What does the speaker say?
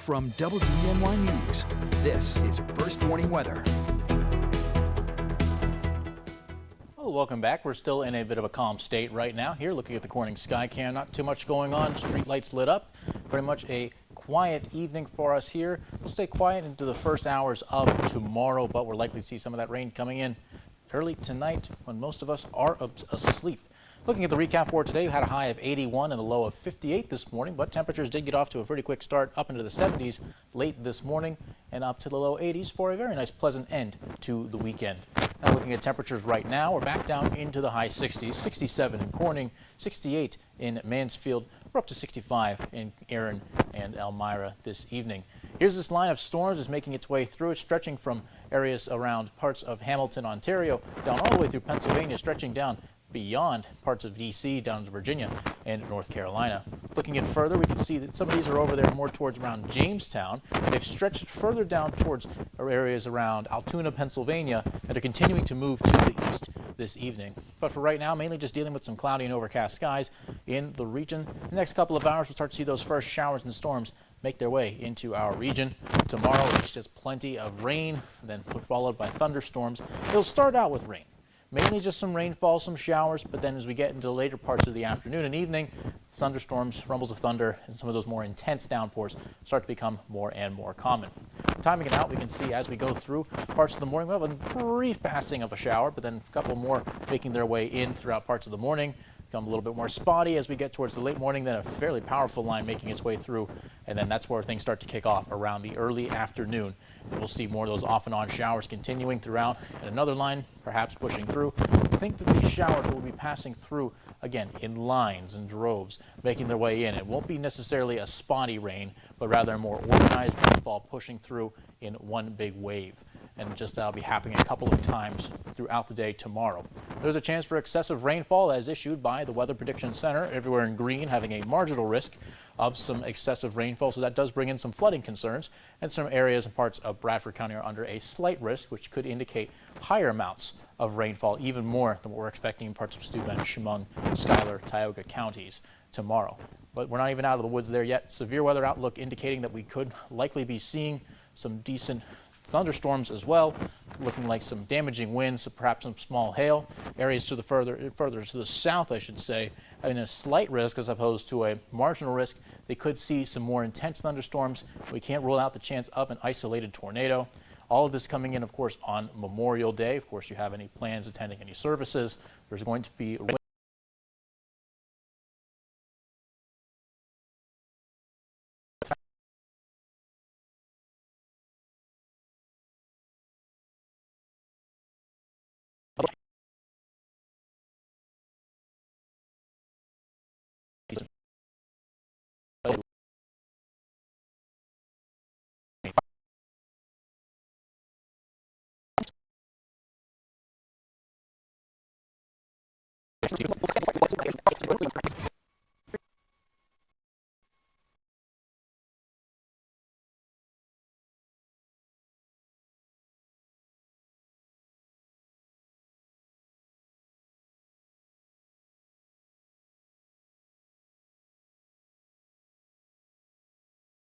From WENY News, this is First Warning Weather. Well, welcome back. We're still in a bit of a calm state right now here, looking at the Corning sky cam. Not too much going on. Street lights lit up. Pretty much a quiet evening for us here. We'll stay quiet into the first hours of tomorrow, but we're likely to see some of that rain coming in early tonight when most of us are asleep. Looking at the recap for today, we had a high of 81 and a low of 58 this morning, but temperatures did get off to a pretty quick start up into the 70s late this morning and up to the low 80s for a very nice pleasant end to the weekend. Now looking at temperatures right now, we're back down into the high 60s, 67 in Corning, 68 in Mansfield. We're up to 65 in Erin and Elmira this evening. Here's this line of storms is making its way through. It's stretching from areas around parts of Hamilton, Ontario, down all the way through Pennsylvania, stretching down beyond parts of D.C. down to Virginia and North Carolina. Looking in further, we can see that some of these are over there more towards around Jamestown. They've stretched further down towards areas around Altoona, Pennsylvania, and are continuing to move to the east this evening. But for right now, mainly just dealing with some cloudy and overcast skies in the region. The next couple of hours, we'll start to see those first showers and storms make their way into our region. Tomorrow, it's just plenty of rain, then followed by thunderstorms. It'll start out with rain. Mainly just some rainfall, some showers, but then as we get into the later parts of the afternoon and evening, thunderstorms, rumbles of thunder, and some of those more intense downpours start to become more and more common. Timing it out, we can see as we go through parts of the morning, we'll have a brief passing of a shower, but then a couple more making their way in throughout parts of the morning. Become a little bit more spotty as we get towards the late morning, then a fairly powerful line making its way through, and then that's where things start to kick off around the early afternoon. And we'll see more of those off and on showers continuing throughout, and another line perhaps pushing through. I think that these showers will be passing through again in lines and droves, making their way in. It won't be necessarily a spotty rain, but rather a more organized rainfall pushing through in one big wave. And just that'll be happening a couple of times throughout the day tomorrow. There's a chance for excessive rainfall as issued by the Weather Prediction Center. Everywhere in green having a marginal risk of some excessive rainfall, so that does bring in some flooding concerns, and some areas and parts of Bradford County are under a slight risk, which could indicate higher amounts of rainfall, even more than what we're expecting in parts of Steuben, Chemung, Schuyler, Tioga counties tomorrow. But we're not even out of the woods there yet. Severe weather outlook indicating that we could likely be seeing some decent thunderstorms as well, looking like some damaging winds, perhaps some small hail. Areas to the further to the south, I should say, having a slight risk as opposed to a marginal risk. They could see some more intense thunderstorms. We can't rule out the chance of an isolated tornado. All of this coming in, of course, on Memorial Day. Of course, you have any plans attending any services. There's going to be